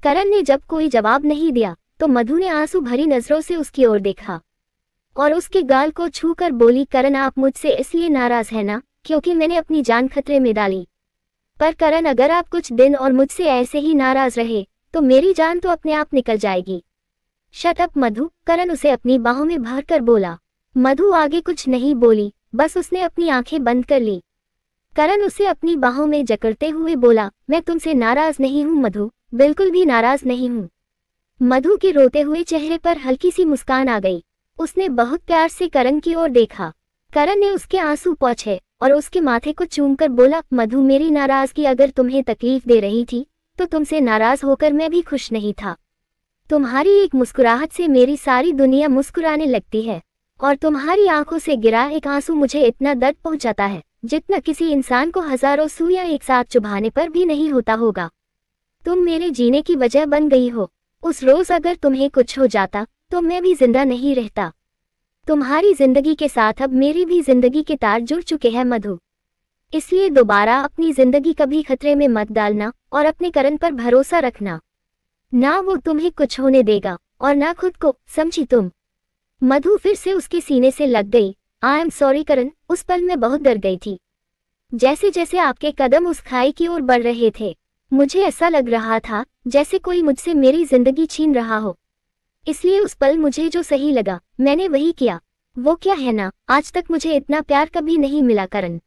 करण ने जब कोई जवाब नहीं दिया तो मधु ने आंसू भरी नजरों से उसकी ओर देखा और उसके गाल को छूकर बोली, करण आप मुझसे इसलिए नाराज है ना क्योंकि मैंने अपनी जान खतरे में डाली। पर करण अगर आप कुछ दिन और मुझसे ऐसे ही नाराज रहे तो मेरी जान तो अपने आप निकल जाएगी। शट अप मधु, करण उसे अपनी बाहों में भरकर बोला। मधु आगे कुछ नहीं बोली, बस उसने अपनी आंखें बंद कर ली। करण उसे अपनी बाहों में जकड़ते हुए बोला, मैं तुमसे नाराज नहीं हूं मधु, बिल्कुल भी नाराज नहीं हूं। मधु के रोते हुए चेहरे पर हल्की सी मुस्कान आ गई। उसने बहुत प्यार से करण की ओर देखा। करण ने उसके आंसू पोंछे और उसके माथे को चूमकर बोला, मधु मेरी नाराजगी अगर तुम्हें तकलीफ दे रही थी तो तुमसे नाराज होकर मैं भी खुश नहीं था। तुम्हारी एक मुस्कुराहट से मेरी सारी दुनिया मुस्कुराने लगती है और तुम्हारी आंखों से गिरा एक आंसू मुझे इतना दर्द पहुंचाता है जितना किसी इंसान को हजारों सुइयां एक साथ चुभाने पर भी नहीं होता होगा। तुम मेरे जीने की वजह बन गई हो। उस रोज अगर तुम्हें कुछ हो जाता तो मैं भी जिंदा नहीं रहता। तुम्हारी जिंदगी के साथ अब मेरी भी जिंदगी के तार जुड़ चुके हैं मधु, इसलिए दोबारा अपनी जिंदगी कभी खतरे में मत डालना और अपने करण पर भरोसा रखना। ना वो तुम्हें कुछ होने देगा और ना खुद को, समझी तुम? मधु फिर से उसके सीने से लग गई। आई एम सॉरी करण, उस पल मैं बहुत डर गई थी। जैसे जैसे आपके कदम उस खाई की ओर बढ़ रहे थे मुझे ऐसा लग रहा था जैसे कोई मुझसे मेरी जिंदगी छीन रहा हो। इसलिए उस पल मुझे जो सही लगा मैंने वही किया। वो क्या है ना, आज तक मुझे इतना प्यार कभी नहीं मिला करण,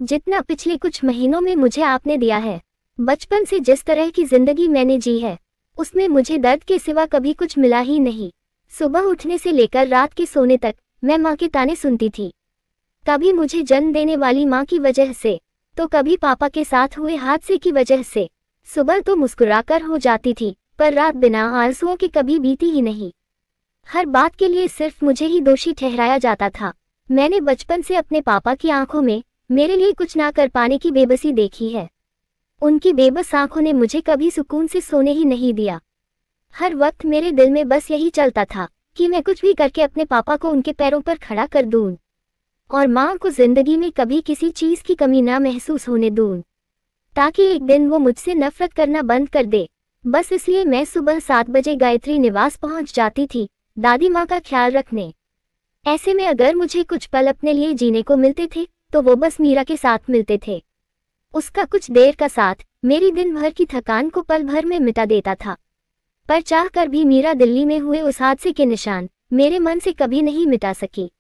जितना पिछले कुछ महीनों में मुझे आपने दिया है। बचपन से जिस तरह की जिंदगी मैंने जी है उसमें मुझे दर्द के सिवा कभी कुछ मिला ही नहीं। सुबह उठने से लेकर रात के सोने तक मैं माँ के ताने सुनती थी, कभी मुझे जन्म देने वाली माँ की वजह से तो कभी पापा के साथ हुए हादसे की वजह से। सुबह तो मुस्कुराकर हो जाती थी पर रात बिना आंसुओं के कभी बीती ही नहीं। हर बात के लिए सिर्फ मुझे ही दोषी ठहराया जाता था। मैंने बचपन से अपने पापा की आंखों में मेरे लिए कुछ ना कर पाने की बेबसी देखी है। उनकी बेबस आंखों ने मुझे कभी सुकून से सोने ही नहीं दिया। हर वक्त मेरे दिल में बस यही चलता था कि मैं कुछ भी करके अपने पापा को उनके पैरों पर खड़ा कर दूं और माँ को जिंदगी में कभी किसी चीज की कमी ना महसूस होने दूं, ताकि एक दिन वो मुझसे नफरत करना बंद कर दे। बस इसलिए मैं सुबह 7 बजे गायत्री निवास पहुंच जाती थी दादी माँ का ख्याल रखने। ऐसे में अगर मुझे कुछ पल अपने लिए जीने को मिलते थे तो वो बस मीरा के साथ मिलते थे। उसका कुछ देर का साथ मेरी दिन भर की थकान को पल भर में मिटा देता था। पर चाह कर भी मीरा दिल्ली में हुए उस हादसे के निशान मेरे मन से कभी नहीं मिटा सकी।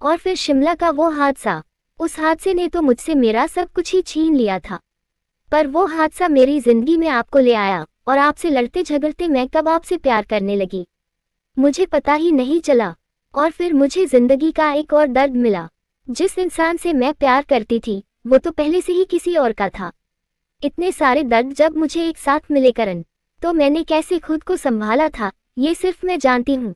और फिर शिमला का वो हादसा, उस हादसे ने तो मुझसे मेरा सब कुछ ही छीन लिया था। पर वो हादसा मेरी जिंदगी में आपको ले आया और आपसे लड़ते झगड़ते मैं कब आपसे प्यार करने लगी मुझे पता ही नहीं चला। और फिर मुझे जिंदगी का एक और दर्द मिला। जिस इंसान से मैं प्यार करती थी वो तो पहले से ही किसी और का था। इतने सारे दर्द जब मुझे एक साथ मिले करण, तो मैंने कैसे खुद को संभाला था ये सिर्फ मैं जानती हूँ।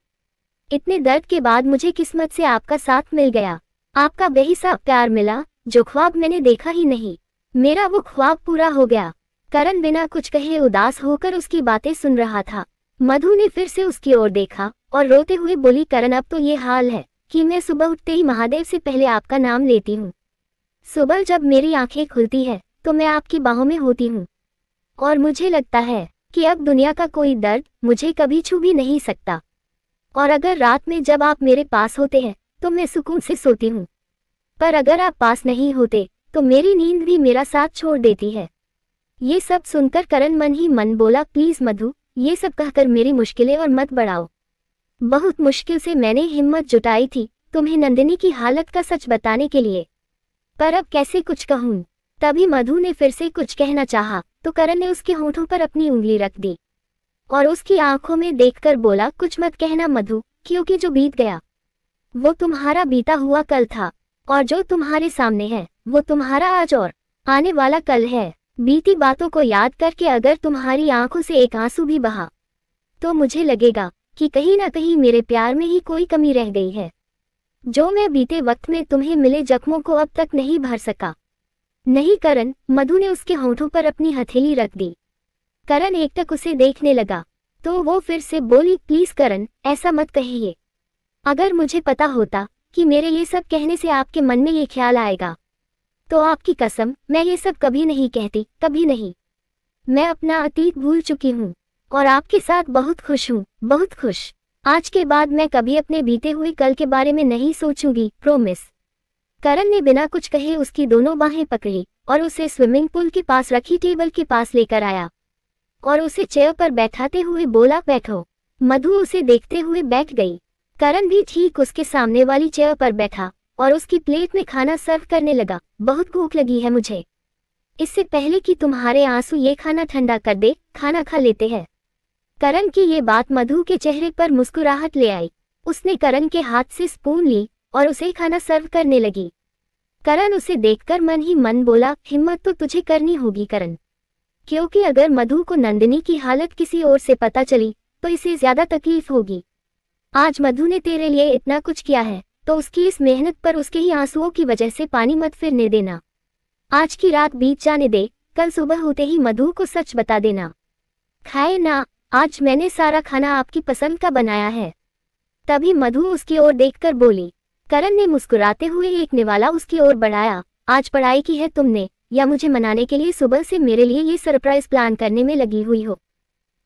इतने दर्द के बाद मुझे किस्मत से आपका साथ मिल गया, आपका बेहिसाब प्यार मिला जो ख्वाब मैंने देखा ही नहीं। मेरा वो ख्वाब पूरा हो गया। करण बिना कुछ कहे उदास होकर उसकी बातें सुन रहा था। मधु ने फिर से उसकी ओर देखा और रोते हुए बोली, करण अब तो ये हाल है कि मैं सुबह उठते ही महादेव से पहले आपका नाम लेती हूँ। सुबह जब मेरी आंखें खुलती है तो मैं आपकी बाहों में होती हूँ और मुझे लगता है कि अब दुनिया का कोई दर्द मुझे कभी छू भी नहीं सकता। और अगर रात में जब आप मेरे पास होते हैं तो मैं सुकून से सोती हूँ, पर अगर आप पास नहीं होते तो मेरी नींद भी मेरा साथ छोड़ देती है। ये सब सुनकर करण मन ही मन बोला, प्लीज मधु ये सब कहकर मेरी मुश्किलें और मत बढ़ाओ। बहुत मुश्किल से मैंने हिम्मत जुटाई थी तुम्हें नंदिनी की हालत का सच बताने के लिए, पर अब कैसे कुछ कहूँ। तभी मधु ने फिर से कुछ कहना चाहा तो करण ने उसके होठों पर अपनी उंगली रख दी और उसकी आंखों में देखकर बोला, कुछ मत कहना मधु, क्योंकि जो बीत गया वो तुम्हारा बीता हुआ कल था और जो तुम्हारे सामने है वो तुम्हारा आज और आने वाला कल है। बीती बातों को याद करके अगर तुम्हारी आंखों से एक आंसू भी बहा तो मुझे लगेगा कि कहीं ना कहीं मेरे प्यार में ही कोई कमी रह गई है, जो मैं बीते वक्त में तुम्हें मिले जख्मों को अब तक नहीं भर सका। नहीं करण, मधु ने उसके होठों पर अपनी हथेली रख दी। करण एकटक उसे देखने लगा तो वो फिर से बोली, प्लीज करण ऐसा मत कहिए। अगर मुझे पता होता कि मेरे ये सब कहने से आपके मन में ये ख्याल आएगा तो आपकी कसम मैं ये सब कभी नहीं कहती, कभी नहीं। मैं अपना अतीत भूल चुकी हूँ। और आपके साथ बहुत खुश हूँ, बहुत खुश। आज के बाद मैं कभी अपने बीते हुए कल के बारे में नहीं सोचूंगी, प्रॉमिस। करण ने बिना कुछ कहे उसकी दोनों बाहें पकड़ी और उसे स्विमिंग पूल के पास रखी टेबल के पास लेकर आया और उसे चेयर पर बैठाते हुए बोला, बैठो। मधु उसे देखते हुए बैठ गई। करण भी ठीक उसके सामने वाली चेयर पर बैठा और उसकी प्लेट में खाना सर्व करने लगा। बहुत भूख लगी है मुझे। इससे पहले कि तुम्हारे आंसू ये खाना ठंडा कर दे, खाना खा लेते हैं। करण की ये बात मधु के चेहरे पर मुस्कुराहट ले आई। उसने करण के हाथ से स्पून ली और उसे खाना सर्व करने लगी। करण उसे देखकर मन ही मन बोला, हिम्मत तो तुझे करनी होगी करण, क्योंकि अगर मधु को नंदिनी की हालत किसी और से पता चली तो इसे ज्यादा तकलीफ होगी। आज मधु ने तेरे लिए इतना कुछ किया है तो उसकी इस मेहनत पर उसके ही आंसुओं की वजह से पानी मत फिरने देना। आज की रात बीत जाने दे, कल सुबह होते ही मधु को सच बता देना। खाए ना, आज मैंने सारा खाना आपकी पसंद का बनाया है। तभी मधु उसकी ओर देखकर बोली। करण ने मुस्कुराते हुए एक निवाला उसकी ओर बढ़ाया। आज पढ़ाई की है तुमने या मुझे मनाने के लिए सुबह से मेरे लिए ये सरप्राइज प्लान करने में लगी हुई हो?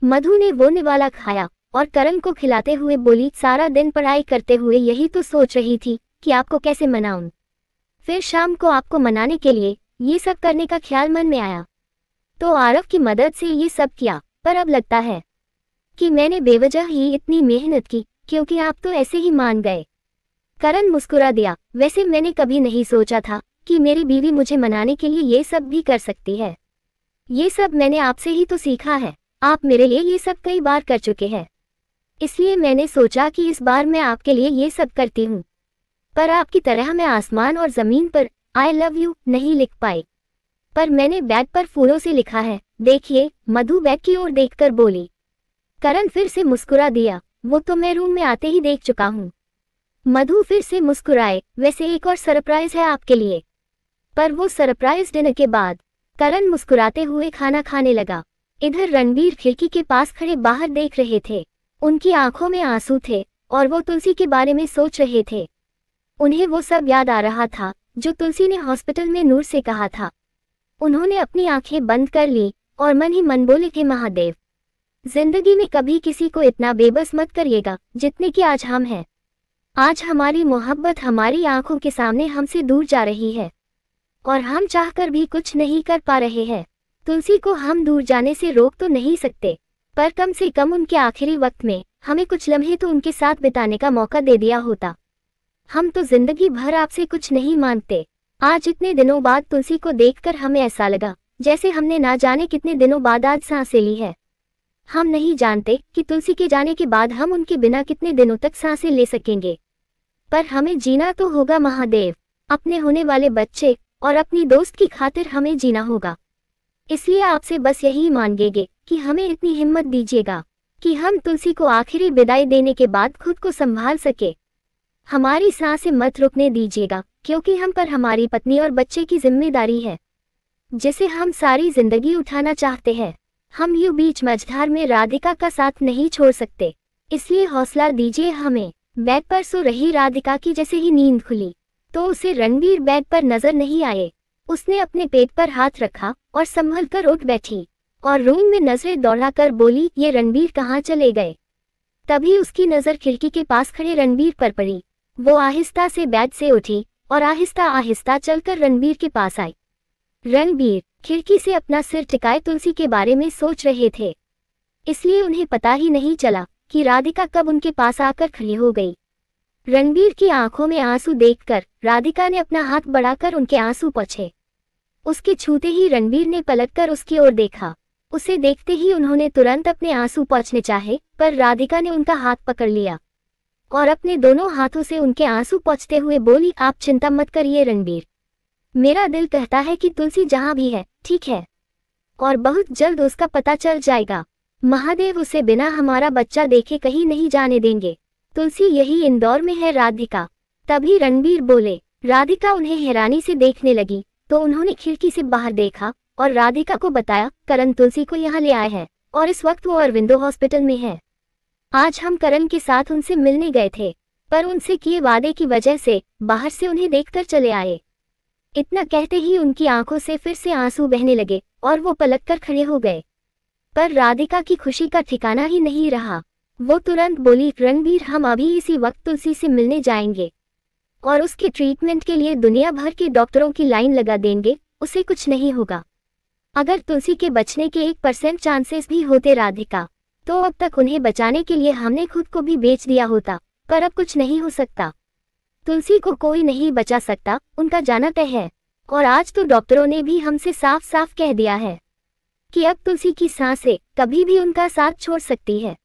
मधु ने वो निवाला खाया और करण को खिलाते हुए बोली, सारा दिन पढ़ाई करते हुए यही तो सोच रही थी कि आपको कैसे मनाऊं। फिर शाम को आपको मनाने के लिए ये सब करने का ख्याल मन में आया तो आरव की मदद से ये सब किया। पर अब लगता है कि मैंने बेवजह ही इतनी मेहनत की, क्योंकि आप तो ऐसे ही मान गए। करण मुस्कुरा दिया। वैसे मैंने कभी नहीं सोचा था कि मेरी बीवी मुझे मनाने के लिए ये सब भी कर सकती है। ये सब मैंने आपसे ही तो सीखा है। आप मेरे लिए ये सब कई बार कर चुके हैं, इसलिए मैंने सोचा कि इस बार मैं आपके लिए ये सब करती हूँ। पर आपकी तरह मैं आसमान और जमीन पर आई लव यू नहीं लिख पाई, पर मैंने बैग पर फूलों से लिखा है। देखिए, मधु बैग की ओर देखकर बोली। करण फिर से मुस्कुरा दिया। वो तो मैं रूम में आते ही देख चुका हूँ। मधु फिर से मुस्कुराए। वैसे एक और सरप्राइज है आपके लिए, पर वो सरप्राइज डिनर के बाद। करण मुस्कुराते हुए खाना खाने लगा। इधर रणबीर खिड़की के पास खड़े बाहर देख रहे थे। उनकी आंखों में आंसू थे और वो तुलसी के बारे में सोच रहे थे। उन्हें वो सब याद आ रहा था जो तुलसी ने हॉस्पिटल में नूर से कहा था। उन्होंने अपनी आंखें बंद कर ली और मन ही मन बोले थे, महादेव, जिंदगी में कभी किसी को इतना बेबस मत करिएगा जितने कि आज हम हैं। आज हमारी मोहब्बत हमारी आंखों के सामने हमसे दूर जा रही है और हम चाहकर भी कुछ नहीं कर पा रहे हैं। तुलसी को हम दूर जाने से रोक तो नहीं सकते, पर कम से कम उनके आखिरी वक्त में हमें कुछ लम्हे तो उनके साथ बिताने का मौका दे दिया होता। हम तो जिंदगी भर आपसे कुछ नहीं मांगते। आज इतने दिनों बाद तुलसी को देखकर हमें ऐसा लगा जैसे हमने ना जाने कितने दिनों बाद आज सांसें ली है। हम नहीं जानते कि तुलसी के जाने के बाद हम उनके बिना कितने दिनों तक सांसें ले सकेंगे, पर हमें जीना तो होगा महादेव। अपने होने वाले बच्चे और अपनी दोस्त की खातिर हमें जीना होगा। इसलिए आपसे बस यही मांगेंगे कि हमें इतनी हिम्मत दीजिएगा कि हम तुलसी को आखिरी विदाई देने के बाद खुद को संभाल सके। हमारी सांसें मत रुकने दीजिएगा, क्योंकि हम पर हमारी पत्नी और बच्चे की जिम्मेदारी है जिसे हम सारी जिंदगी उठाना चाहते हैं। हम यूं बीच मझधार में राधिका का साथ नहीं छोड़ सकते, इसलिए हौसला दीजिए हमें। बेड पर सो रही राधिका की जैसे ही नींद खुली तो उसे रणबीर बेड पर नजर नहीं आए। उसने अपने पेट पर हाथ रखा और संभल कर उठ बैठी और रूम में नजरें दौड़ाकर बोली, ये रणबीर कहाँ चले गए? तभी उसकी नजर खिड़की के पास खड़े रणबीर पर पड़ी। वो आहिस्ता से बेड से उठी और आहिस्ता आहिस्ता चलकर रणबीर के पास आई। रणबीर खिड़की से अपना सिर टिकाए तुलसी के बारे में सोच रहे थे, इसलिए उन्हें पता ही नहीं चला कि राधिका कब उनके पास आकर खड़ी हो गई। रणबीर की आंखों में आंसू देखकर राधिका ने अपना हाथ बढ़ाकर उनके आंसू पोंछे। उसके छूते ही रणबीर ने पलटकर उसकी ओर देखा। उसे देखते ही उन्होंने तुरंत अपने आंसू पोंछने चाहे, पर राधिका ने उनका हाथ पकड़ लिया और अपने दोनों हाथों से उनके आंसू पोंछते हुए बोली, आप चिंता मत करिए रणबीर, मेरा दिल कहता है कि तुलसी जहां भी है ठीक है और बहुत जल्द उसका पता चल जाएगा। महादेव उसे बिना हमारा बच्चा देखे कहीं नहीं जाने देंगे। तुलसी यही इंदौर में है राधिका। तभी रणबीर बोले। राधिका उन्हें हैरानी से देखने लगी तो उन्होंने खिड़की से बाहर देखा और राधिका को बताया, करण तुलसी को यहाँ ले आए हैं और इस वक्त वो अरविंदो हॉस्पिटल में है। आज हम करण के साथ उनसे मिलने गए थे, पर उनसे किए वादे की वजह से बाहर से उन्हें देखकर चले आए। इतना कहते ही उनकी आंखों से फिर से आंसू बहने लगे और वो पलटकर खड़े हो गए। पर राधिका की खुशी का ठिकाना ही नहीं रहा। वो तुरंत बोली, रणबीर हम अभी इसी वक्त तुलसी से मिलने जाएंगे और उसके ट्रीटमेंट के लिए दुनिया भर के डॉक्टरों की लाइन लगा देंगे, उसे कुछ नहीं होगा। अगर तुलसी के बचने के 1% चांसेस भी होते राधिका, तो अब तक उन्हें बचाने के लिए हमने खुद को भी बेच दिया होता, पर अब कुछ नहीं हो सकता। तुलसी को कोई नहीं बचा सकता, उनका जाना तय है। और आज तो डॉक्टरों ने भी हमसे साफ साफ कह दिया है कि अब तुलसी की सांसें कभी भी उनका साथ छोड़ सकती है।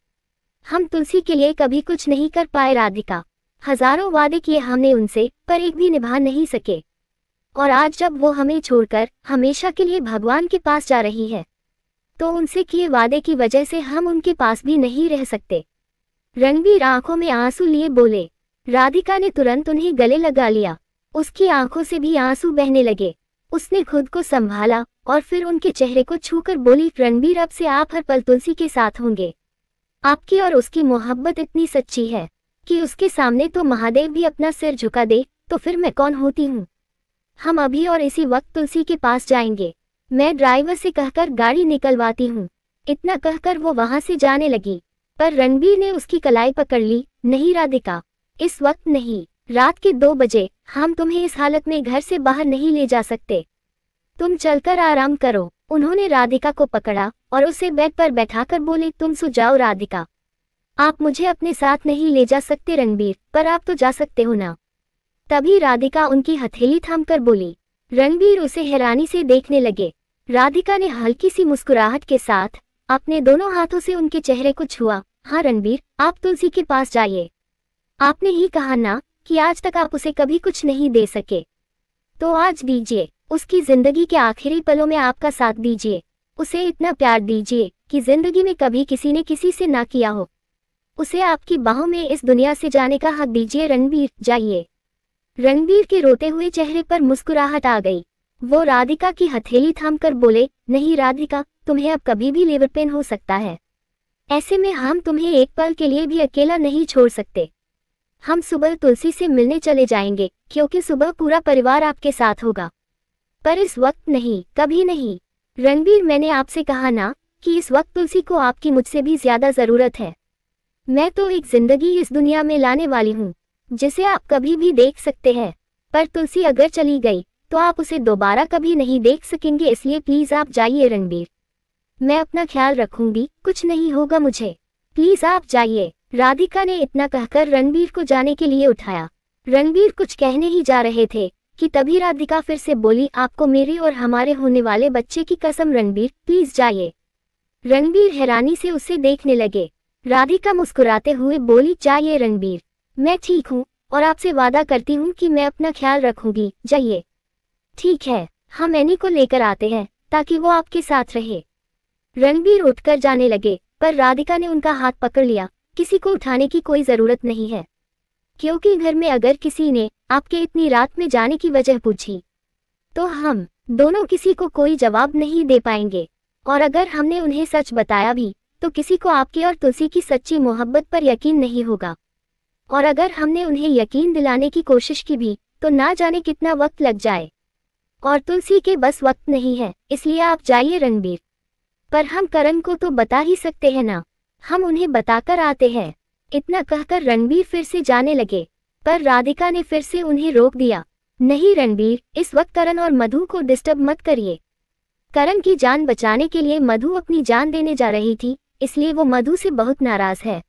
हम तुलसी के लिए कभी कुछ नहीं कर पाए राधिका। हजारों वादे किए हमने उनसे, पर एक भी निभा नहीं सके। और आज जब वो हमें छोड़कर हमेशा के लिए भगवान के पास जा रही है, तो उनसे किए वादे की वजह से हम उनके पास भी नहीं रह सकते। रणबीर आंखों में आंसू लिए बोले। राधिका ने तुरंत उन्हें गले लगा लिया। उसकी आंखों से भी आंसू बहने लगे। उसने खुद को संभाला और फिर उनके चेहरे को छूकर बोली, रणबीर अब से आप हर पल तुलसी के साथ होंगे। आपकी और उसकी मोहब्बत इतनी सच्ची है कि उसके सामने तो महादेव भी अपना सिर झुका दे, तो फिर मैं कौन होती हूँ। हम अभी और इसी वक्त तुलसी के पास जाएंगे। मैं ड्राइवर से कहकर गाड़ी निकलवाती हूँ। इतना कहकर वो वहां से जाने लगी, पर रणबीर ने उसकी कलाई पकड़ ली। नहीं राधिका, इस वक्त नहीं, रात के 2 बजे हम तुम्हें इस हालत में घर से बाहर नहीं ले जा सकते। तुम चलकर आराम करो। उन्होंने राधिका को पकड़ा और उसे बेड पर बैठाकर बोले, तुम सो जाओ राधिका, आप मुझे अपने साथ नहीं ले जा सकते रणबीर, पर आप तो जा सकते हो ना। तभी राधिका उनकी हथेली थामकर बोली। रणबीर उसे हैरानी से देखने लगे। राधिका ने हल्की सी मुस्कुराहट के साथ अपने दोनों हाथों से उनके चेहरे को छुआ। हाँ रणबीर, आप तुलसी के पास जाइए। आपने ही कहा ना कि आज तक आप उसे कभी कुछ नहीं दे सके, तो आज दीजिए। उसकी जिंदगी के आखिरी पलों में आपका साथ दीजिए। उसे इतना प्यार दीजिए कि जिंदगी में कभी किसी ने किसी से ना किया हो। उसे आपकी बाहों में इस दुनिया से जाने का हक दीजिए। रणबीर जाइए। रणबीर के रोते हुए चेहरे पर मुस्कुराहट आ गई। वो राधिका की हथेली थामकर बोले, नहीं राधिका, तुम्हें अब कभी भी लेबर पेन हो सकता है। ऐसे में हम तुम्हें एक पल के लिए भी अकेला नहीं छोड़ सकते। हम सुबह तुलसी से मिलने चले जाएंगे, क्योंकि सुबह पूरा परिवार आपके साथ होगा, पर इस वक्त नहीं, कभी नहीं। रणबीर, मैंने आपसे कहा ना कि इस वक्त तुलसी को आपकी मुझसे भी ज्यादा जरूरत है। मैं तो एक जिंदगी इस दुनिया में लाने वाली हूँ जिसे आप कभी भी देख सकते हैं, पर तुलसी अगर चली गई तो आप उसे दोबारा कभी नहीं देख सकेंगे। इसलिए प्लीज आप जाइए रणबीर, मैं अपना ख्याल रखूंगी, कुछ नहीं होगा मुझे, प्लीज आप जाइए। राधिका ने इतना कहकर रणबीर को जाने के लिए उठाया। रणबीर कुछ कहने ही जा रहे थे कि तभी राधिका फिर से बोली, आपको मेरे और हमारे होने वाले बच्चे की कसम रणबीर, प्लीज जाइए। रणबीर हैरानी से उसे देखने लगे। राधिका मुस्कुराते हुए बोली, जाइए रणबीर, मैं ठीक हूँ और आपसे वादा करती हूँ कि मैं अपना ख्याल रखूंगी, जाइए। ठीक है, हम एनी को लेकर आते हैं ताकि वो आपके साथ रहे। रणबीर उठकर जाने लगे, पर राधिका ने उनका हाथ पकड़ लिया। किसी को उठाने की कोई जरूरत नहीं है, क्योंकि घर में अगर किसी ने आपके इतनी रात में जाने की वजह पूछी तो हम दोनों किसी को कोई जवाब नहीं दे पाएंगे। और अगर हमने उन्हें सच बताया भी तो किसी को आपकी और तुलसी की सच्ची मोहब्बत पर यकीन नहीं होगा। और अगर हमने उन्हें यकीन दिलाने की कोशिश की भी तो ना जाने कितना वक्त लग जाए। और तुलसी के बस वक्त नहीं है, इसलिए आप जाइए रणबीर। पर हम करण को तो बता ही सकते हैं ना, हम उन्हें बताकर आते हैं। इतना कहकर रणबीर फिर से जाने लगे, पर राधिका ने फिर से उन्हें रोक दिया। नहीं रणबीर, इस वक्त करण और मधु को डिस्टर्ब मत करिए। करण की जान बचाने के लिए मधु अपनी जान देने जा रही थी, इसलिए वो मधु से बहुत नाराज है।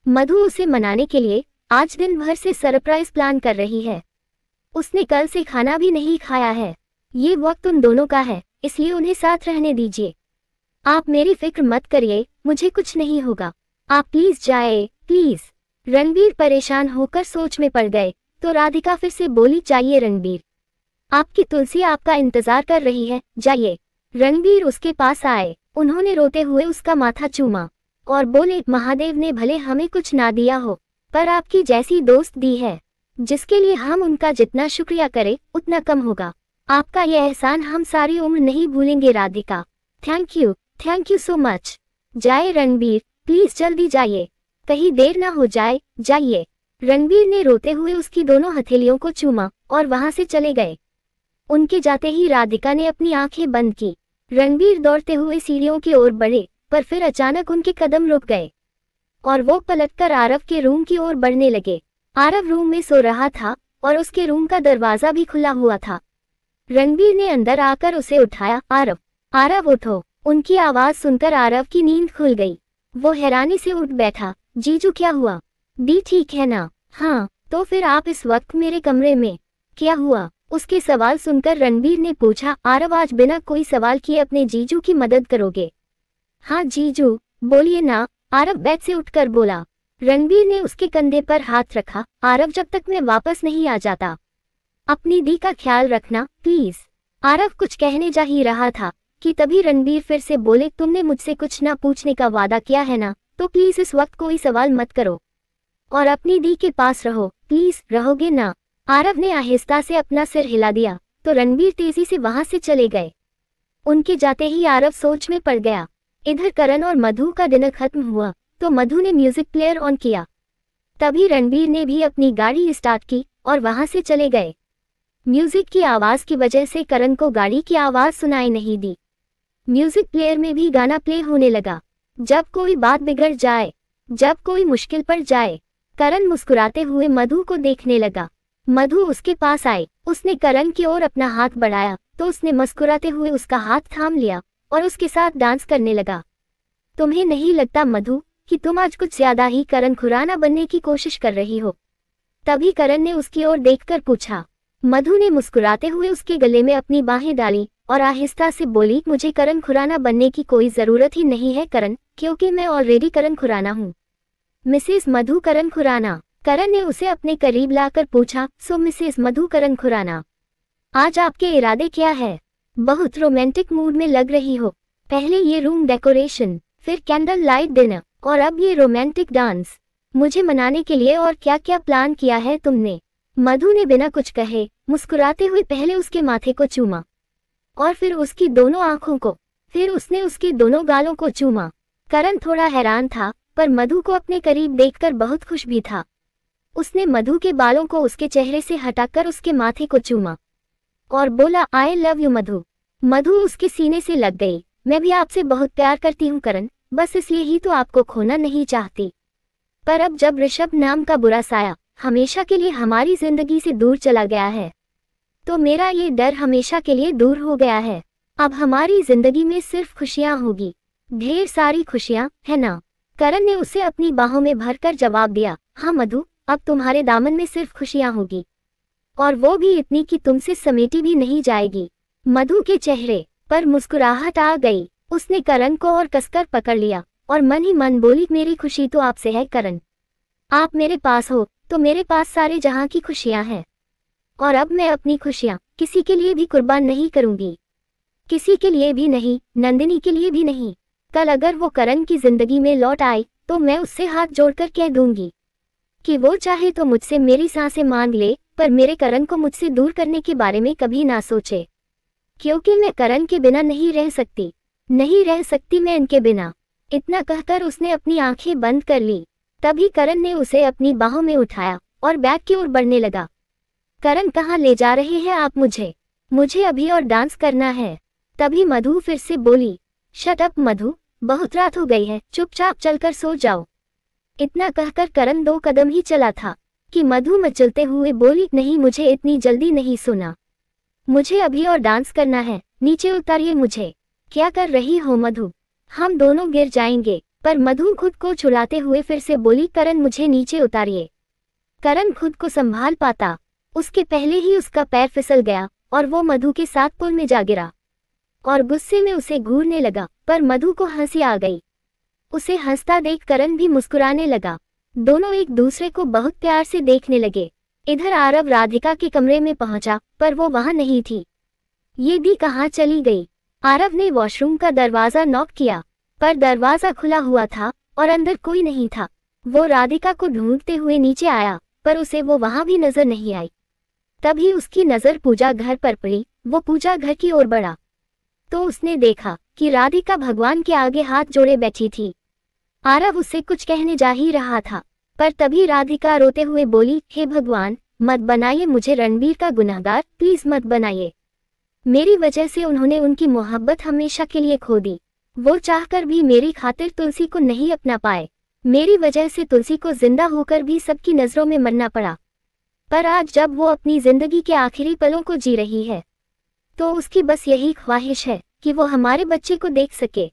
मधु उसे मनाने के लिए आज दिन भर से सरप्राइज प्लान कर रही है। उसने कल से खाना भी नहीं खाया है। ये वक्त उन दोनों का है, इसलिए उन्हें साथ रहने दीजिए। आप मेरी फिक्र मत करिए, मुझे कुछ नहीं होगा, आप प्लीज जाए प्लीज। रणबीर परेशान होकर सोच में पड़ गए, तो राधिका फिर से बोली, जाइए रणबीर, आपकी तुलसी आपका इंतजार कर रही है, जाइए। रणबीर उसके पास आए। उन्होंने रोते हुए उसका माथा चूमा और बोले, महादेव ने भले हमें कुछ ना दिया हो, पर आपकी जैसी दोस्त दी है, जिसके लिए हम उनका जितना शुक्रिया करें उतना कम होगा। आपका यह एहसान हम सारी उम्र नहीं भूलेंगे Radhika. Thank you so much. जाए रणबीर, प्लीज जल्दी जाइए, कहीं देर ना हो जाए, जाइए। रणबीर ने रोते हुए उसकी दोनों हथेलियों को चूमा और वहां से चले गए। उनके जाते ही राधिका ने अपनी आंखें बंद की। रणबीर दौड़ते हुए सीढ़ियों की ओर बढ़े पर फिर अचानक उनके कदम रुक गए और वो पलटकर आरव के रूम की ओर बढ़ने लगे। आरव रूम में सो रहा था और उसके रूम का दरवाजा भी खुला हुआ था। रणबीर ने अंदर आकर उसे उठाया। आरव, आरव उठो। उनकी आवाज सुनकर आरव की नींद खुल गई। वो हैरानी से उठ बैठा। जीजू क्या हुआ? दी ठीक है ना? हाँ, तो फिर आप इस वक्त मेरे कमरे में क्या हुआ? उसके सवाल सुनकर रणबीर ने पूछा। आरव आज बिना कोई सवाल किए अपने जीजू की मदद करोगे? हाँ जीजू, बोलिए ना, आरव बेड से उठकर बोला। रणबीर ने उसके कंधे पर हाथ रखा। आरव, जब तक मैं वापस नहीं आ जाता अपनी दी का ख्याल रखना प्लीज। आरव कुछ कहने जा ही रहा था कि तभी रणबीर फिर से बोले, तुमने मुझसे कुछ ना पूछने का वादा किया है ना, तो प्लीज इस वक्त कोई सवाल मत करो और अपनी दी के पास रहो, प्लीज रहोगे ना? आरव ने आहिस्ता से अपना सिर हिला दिया तो रणबीर तेजी से वहां से चले गए। उनके जाते ही आरव सोच में पड़ गया। इधर करण और मधु का डिनर खत्म हुआ तो मधु ने म्यूजिक प्लेयर ऑन किया। तभी रणबीर ने भी अपनी गाड़ी स्टार्ट की और वहां से चले गए। म्यूजिक की आवाज की वजह से करण को गाड़ी की आवाज सुनाई नहीं दी। म्यूजिक प्लेयर में भी गाना प्ले होने लगा। जब कोई बात बिगड़ जाए, जब कोई मुश्किल पड़ जाए। करण मुस्कुराते हुए मधु को देखने लगा। मधु उसके पास आई। उसने करण की ओर अपना हाथ बढ़ाया तो उसने मुस्कुराते हुए उसका हाथ थाम लिया और उसके साथ डांस करने लगा। तुम्हें नहीं लगता मधु कि तुम आज कुछ ज्यादा ही करण खुराना बनने की कोशिश कर रही हो? तभी करण ने उसकी ओर देखकर पूछा। मधु ने मुस्कुराते हुए उसके गले में अपनी बाहें डाली और आहिस्ता से बोली, मुझे करण खुराना बनने की कोई जरूरत ही नहीं है करण, क्योंकि मैं ऑलरेडी करण खुराना हूँ। मिसेस मधु करण खुराना? करण ने उसे अपने करीब लाकर पूछा। सो मिसेस मधु करण खुराना, आज आपके इरादे क्या है? बहुत रोमांटिक मूड में लग रही हो। पहले ये रूम डेकोरेशन, फिर कैंडल लाइट डिनर और अब ये रोमांटिक डांस। मुझे मनाने के लिए और क्या क्या प्लान किया है तुमने? मधु ने बिना कुछ कहे मुस्कुराते हुए पहले उसके माथे को चूमा और फिर उसकी दोनों आंखों को, फिर उसने उसके दोनों गालों को चूमा। करण थोड़ा हैरान था पर मधु को अपने करीब देखकर बहुत खुश भी था। उसने मधु के बालों को उसके चेहरे से हटाकर उसके माथे को चूमा और बोला, आई लव यू मधु। मधु उसके सीने से लग गई। मैं भी आपसे बहुत प्यार करती हूँ करण, बस इसलिए ही तो आपको खोना नहीं चाहती। पर अब जब ऋषभ नाम का बुरा साया हमेशा के लिए हमारी जिंदगी से दूर चला गया है तो मेरा ये डर हमेशा के लिए दूर हो गया है। अब हमारी जिंदगी में सिर्फ खुशियां होगी, ढेर सारी खुशियां, है ना? करण ने उसे अपनी बाहों में भरकर जवाब दिया। हाँ मधु, अब तुम्हारे दामन में सिर्फ खुशियां होगी और वो भी इतनी कि तुमसे समेटी भी नहीं जाएगी। मधु के चेहरे पर मुस्कुराहट आ गई। उसने करण को और कसकर पकड़ लिया और मन ही मन बोली, मेरी खुशी तो आपसे है करण। आप मेरे पास हो तो मेरे पास सारे जहां की खुशियां हैं और अब मैं अपनी खुशियां किसी के लिए भी कुर्बान नहीं करूंगी, किसी के लिए भी नहीं, नंदिनी के लिए भी नहीं। कल अगर वो करण की जिंदगी में लौट आए तो मैं उससे हाथ जोड़कर कह दूंगी कि वो चाहे तो मुझसे मेरी सांसें मांग ले, पर मेरे करण को मुझसे दूर करने के बारे में कभी ना सोचे, क्योंकि मैं करण के बिना नहीं रह सकती, नहीं रह सकती मैं इनके बिना। इतना कहकर उसने अपनी आंखें बंद कर ली। तभी करण ने उसे अपनी बाहों में उठाया और बैग की ओर बढ़ने लगा। करण, कहाँ ले जा रहे हैं आप मुझे? मुझे अभी और डांस करना है। तभी मधु फिर से बोली, शट अप मधु, बहुत रात हो गई है, चुपचाप चलकर सो जाओ। इतना कहकर करण 2 कदम ही चला था कि मधु मचलते हुए बोली, नहीं मुझे इतनी जल्दी नहीं सोना, मुझे अभी और डांस करना है, नीचे उतारिए मुझे। क्या कर रही हो मधु? हम दोनों गिर जाएंगे। पर मधु खुद को छुड़ाते हुए फिर से बोली, करण मुझे नीचे उतारिए। करण खुद को संभाल पाता उसके पहले ही उसका पैर फिसल गया और वो मधु के साथ पुल में जा गिरा और गुस्से में उसे घूरने लगा। पर मधु को हंसी आ गई। उसे हंसता देख करण भी मुस्कुराने लगा। दोनों एक दूसरे को बहुत प्यार से देखने लगे। इधर आरव राधिका के कमरे में पहुंचा पर वो वहां नहीं थी। ये दी कहाँ चली गई? आरव ने वॉशरूम का दरवाजा नॉक किया पर दरवाजा खुला हुआ था और अंदर कोई नहीं था। वो राधिका को ढूंढते हुए नीचे आया पर उसे वो वहां भी नजर नहीं आई। तभी उसकी नजर पूजा घर पर पड़ी। वो पूजा घर की ओर बढ़ा तो उसने देखा कि राधिका भगवान के आगे हाथ जोड़े बैठी थी। आरव उससे कुछ कहने जा ही रहा था पर तभी राधिका रोते हुए बोली, हे भगवान, मत बनाइए मुझे रणबीर का गुनहगार, प्लीज मत बनाइए। मेरी वजह से उन्होंने उनकी मोहब्बत हमेशा के लिए खो दी वो चाहकर भी मेरी खातिर तुलसी को नहीं अपना पाए। मेरी वजह से तुलसी को जिंदा होकर भी सबकी नजरों में मरना पड़ा। पर आज जब वो अपनी जिंदगी के आखिरी पलों को जी रही है तो उसकी बस यही ख्वाहिश है कि वो हमारे बच्चे को देख सके।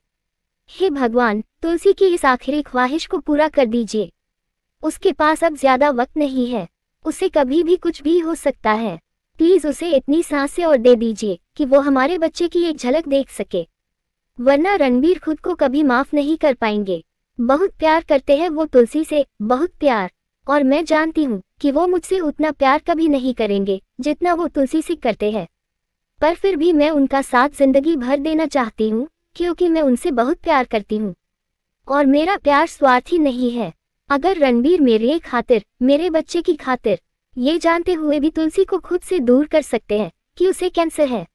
हे भगवान, तुलसी की इस आखिरी ख्वाहिश को पूरा कर दीजिए। उसके पास अब ज्यादा वक्त नहीं है, उसे कभी भी कुछ भी हो सकता है। प्लीज उसे इतनी सांसें और दे दीजिए कि वो हमारे बच्चे की एक झलक देख सके, वरना रणबीर खुद को कभी माफ नहीं कर पाएंगे। बहुत प्यार करते हैं वो तुलसी से, बहुत प्यार। और मैं जानती हूँ कि वो मुझसे उतना प्यार कभी नहीं करेंगे जितना वो तुलसी से करते हैं। पर फिर भी मैं उनका साथ जिंदगी भर देना चाहती हूँ, क्योंकि मैं उनसे बहुत प्यार करती हूँ और मेरा प्यार स्वार्थी नहीं है। अगर रणबीर मेरे खातिर, मेरे बच्चे की खातिर, ये जानते हुए भी तुलसी को खुद से दूर कर सकते हैं कि उसे कैंसर है,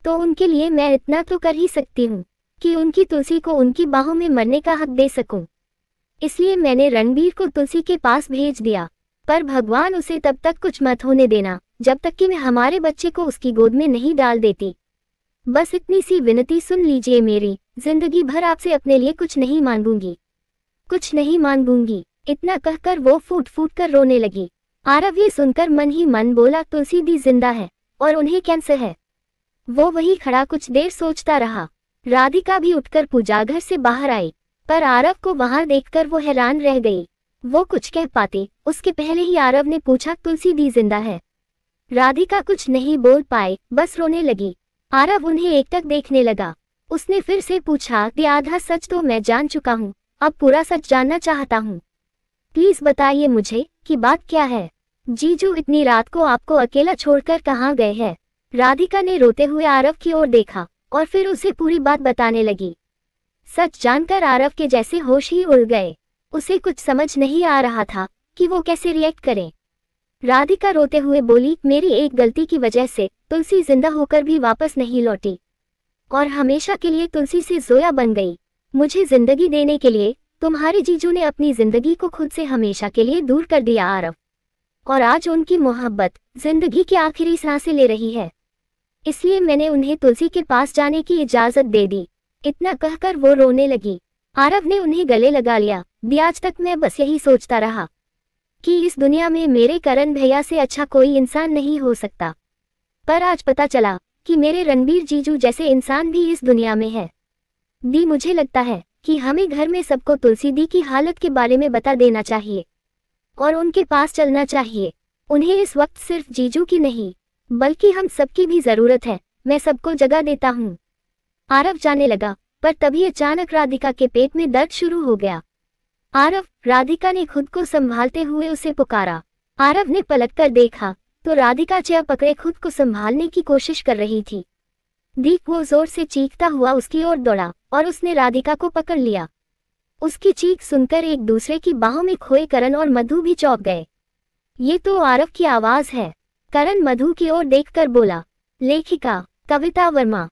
तो उनके लिए मैं इतना तो कर ही सकती हूँ कि उनकी तुलसी को उनकी बाहों में मरने का हक दे सकूं। इसलिए मैंने रणबीर को तुलसी के पास भेज दिया। पर भगवान, उसे तब तक कुछ मत होने देना जब तक कि मैं हमारे बच्चे को उसकी गोद में नहीं डाल देती। बस इतनी सी विनती सुन लीजिए मेरी। जिंदगी भर आपसे अपने लिए कुछ नहीं मांगूंगी, कुछ नहीं मांगूंगी। इतना कहकर वो फूट फूट कर रोने लगी। आरव ये सुनकर मन ही मन बोला, तुलसी दी जिंदा है और उन्हें कैंसर है। वो वही खड़ा कुछ देर सोचता रहा। राधिका भी उठकर पूजाघर से बाहर आई, पर आरव को वहां देखकर वो हैरान रह गई। वो कुछ कह पाती उसके पहले ही आरव ने पूछा, तुलसी दी जिंदा है? राधिका कुछ नहीं बोल पाई, बस रोने लगी। आरव उन्हें एकटक देखने लगा। उसने फिर से पूछा, दी आधा सच तो मैं जान चुका हूँ, अब पूरा सच जानना चाहता हूँ। प्लीज बताइए मुझे कि बात क्या है। जीजू इतनी रात को आपको अकेला छोड़कर कहाँ गए हैं? राधिका ने रोते हुए आरव की ओर देखा और फिर उसे पूरी बात बताने लगी। सच जानकर आरव के जैसे होश ही उड़ गए। उसे कुछ समझ नहीं आ रहा था कि वो कैसे रिएक्ट करे। राधिका रोते हुए बोली, मेरी एक गलती की वजह से तुलसी जिंदा होकर भी वापस नहीं लौटी और हमेशा के लिए तुलसी से जोया बन गई। मुझे जिंदगी देने के लिए तुम्हारे जीजू ने अपनी जिंदगी को खुद से हमेशा के लिए दूर कर दिया आरव, और आज उनकी मोहब्बत जिंदगी की आखिरी सांसें ले रही है। इसलिए मैंने उन्हें तुलसी के पास जाने की इजाजत दे दी। इतना कहकर वो रोने लगी। आरव ने उन्हें गले लगा लिया। आज तक मैं बस यही सोचता रहा कि इस दुनिया में मेरे करण भैया से अच्छा कोई इंसान नहीं हो सकता, पर आज पता चला कि मेरे रणबीर जीजू जैसे इंसान भी इस दुनिया में है। दी, मुझे लगता है कि हमें घर में सबको तुलसी दी की हालत के बारे में बता देना चाहिए और उनके पास चलना चाहिए। उन्हें इस वक्त सिर्फ जीजू की नहीं बल्कि हम सबकी भी जरूरत है। मैं सबको जगह देता हूँ। आरव जाने लगा, पर तभी अचानक राधिका के पेट में दर्द शुरू हो गया। आरव, राधिका ने खुद को संभालते हुए उसे पुकारा। आरव ने पलटकर देखा तो राधिका चेयर पकड़े खुद को संभालने की कोशिश कर रही थी। दीप वो जोर से चीखता हुआ उसकी ओर दौड़ा और उसने राधिका को पकड़ लिया। उसकी चीख सुनकर एक दूसरे की बाहों में खोए करण और मधु भी चौंक गए। ये तो आरव की आवाज है। करण मधु की ओर देखकर बोला, लेखिका कविता वर्मा।